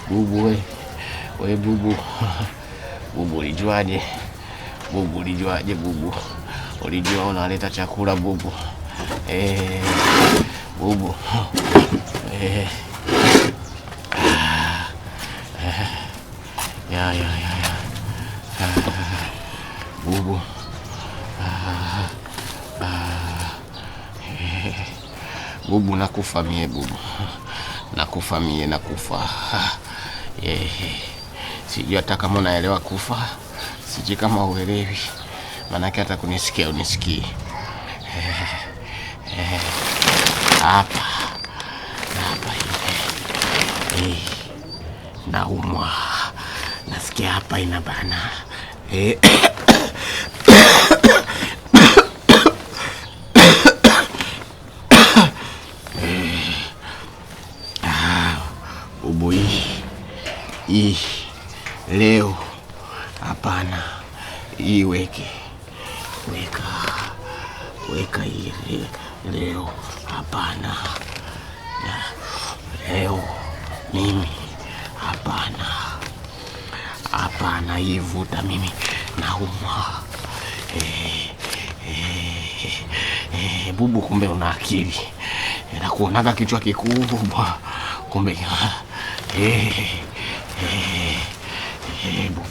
Bubu we bubu. Bubu ulijuaje? Bubu ulijuaje bubu? Ulijua unaleta chakula bubu? Bubu. Ya. Bubu. Bubu nakufa mie bubu. Nakufa. Sijui hata kama unaelewa kufa. Sijui kama uelewi. Manake hata kunisikia unisikii. Hapa hivi. Naumwa. Nasikia hapa inabana. Bubu hii leo hapana. Hii weka hii leo hapana. Leo mimi hapana hii vuta mimi naumwa. Bubu kumbe una akili. Nakuonaga kichwa kikubwa. Kumbe bubu.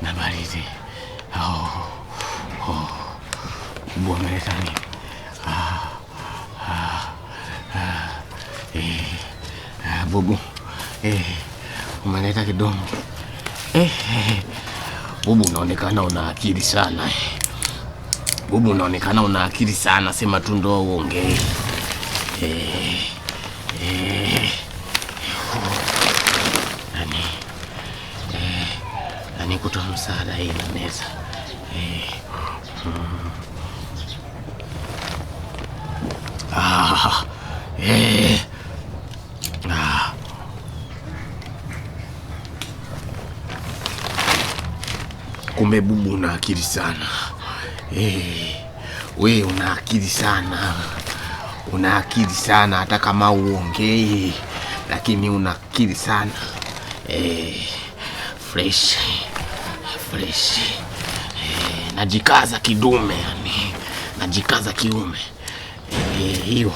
Nabarizi. Bubu ameleta nini? Bubu. Umeleta kidomo. Bubu unaonekana una akili sana. Bubu unaonekana una akili sana, sema tu ndo uongee. Nani kutoa msaada hii na meza. Kumbe bubu una akili sana. We una akili sana. Una akili sana hata kama uongei, lakini una akili sana. Fresh. Najikaza kidume yani. Najikaza kiume. Hiyo.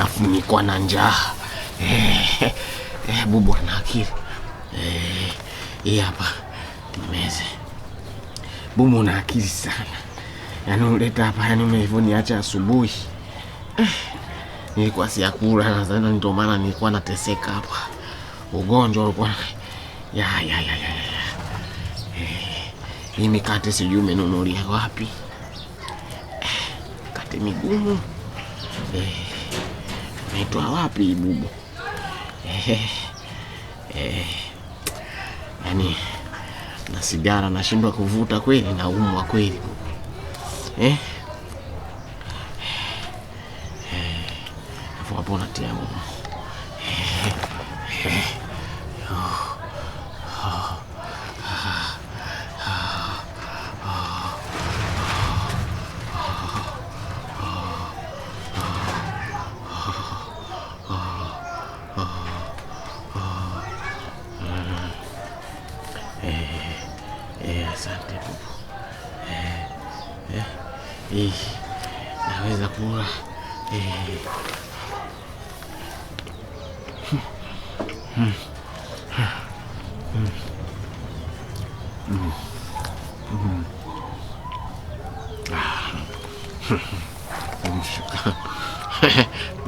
Afu niko na njaa. Bubu ana akili. Hii hapa meze. Bubu una akili sana. Yaani uleta hapa yani umeniacha asubuhi. Nilikuwa siakula na sana ndio maana nilikuwa nateseka hapa. Ugonjwa ulikuwa ya. Hii mikate sijui umenunulia wapi. Mikate migumu. Unaitwa wapi bubu? Yaani na sigara nashindwa kuvuta kweli, naumwa kweli. Hapo unatia nguvu. Asante bubu. Naweza kula.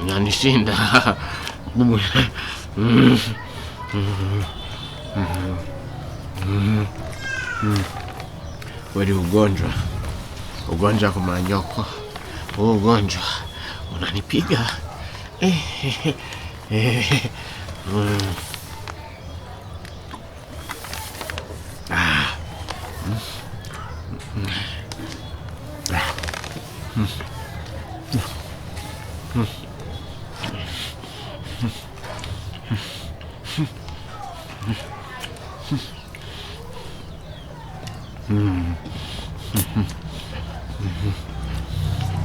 Unanishinda bubu. Wewe ugonjwa kwa manyoko. Ugonjwa unanipiga.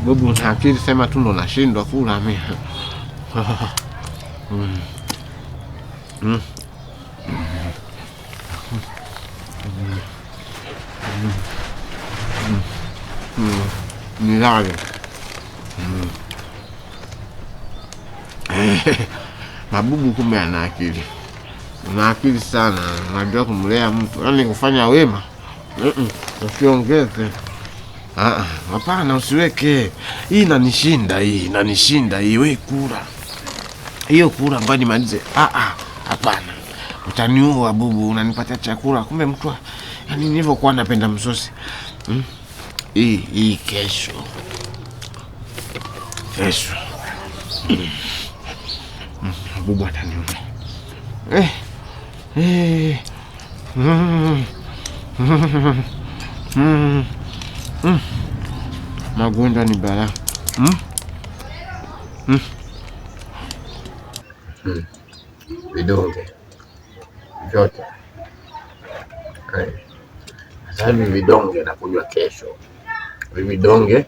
Bubu na akili sema tu ndo nashindwa kula mimi. Nilale. Mabubu kumbe ana akili. Una akili sana, unajua kumlea mtu. Yaani kufanya wema. Usiongeze. Hapana, usiweke. Hii inanishinda hii, wewe kula. Hiyo kula ambayo nimalize. Hapana. Utaniua bubu, unanipatia chakula. Kumbe mtu yaani nilivyokuwa napenda msosi. Hii kesho. Bubu ataniua. Magonjwa ni balaa. Vidonge vyote. Sasa hivi vidonge nakunywa kesho. Vidonge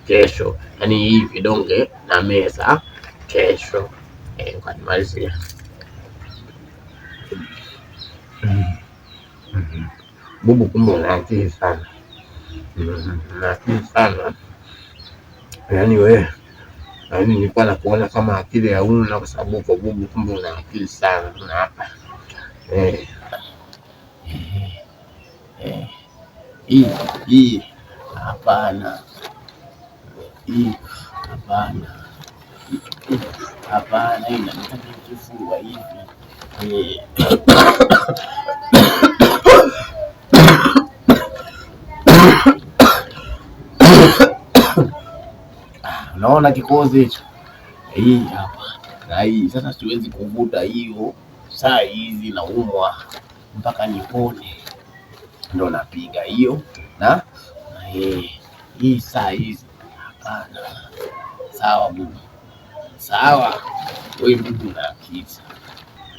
kesho. Yaani hii vidonge na meza kesho. Kanimalizia. Bubu kumbe una akili sana. Una akili sana. Yaani wewe, yaani nilikuwa nakuona kama akili ya una kwa sababu uko bubu, kumbe una akili sana. Una hapa. Hii hapana. Hapana, inataka kifua hivi. Unaona kikozi hicho? Hii hapa. Na hii sasa siwezi kuvuta hiyo. Saa hizi naumwa mpaka nipone. Ndo napiga hiyo na hii saa hizi. Hapana. Sawa bubu. Sawa. Wewe bubu na akili.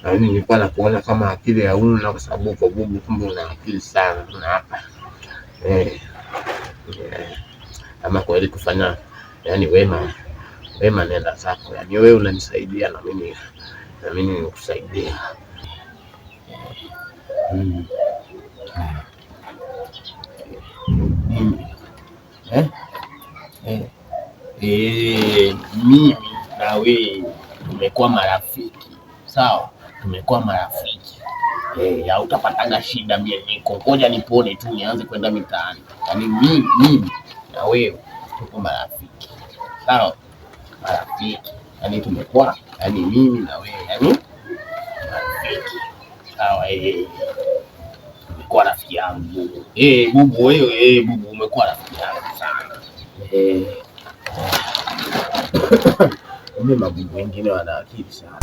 Yaani nilikuwa nakuona kama akili ya una kwa sababu uko bubu, kumbe una akili sana. Una hapa. Ama kweli kufanya yaani wema nenda zako. Yaani wewe unanisaidia na mimi nikukusaidia. Mimi na wewe tumekuwa marafiki. Sawa? Tumekuwa marafiki. Hautapataga shida mimi niko. Ngoja nipone tu nianze kwenda mitaani. Yaani mimi na wewe tuko marafiki. Sawa? Marafiki. Yaani tumekuwa, yaani mimi na wewe, yaani marafiki. Sawa umekuwa rafiki yangu. Bubu wewe, bubu umekuwa rafiki yangu sana. Mabubu wengine wana akili sana.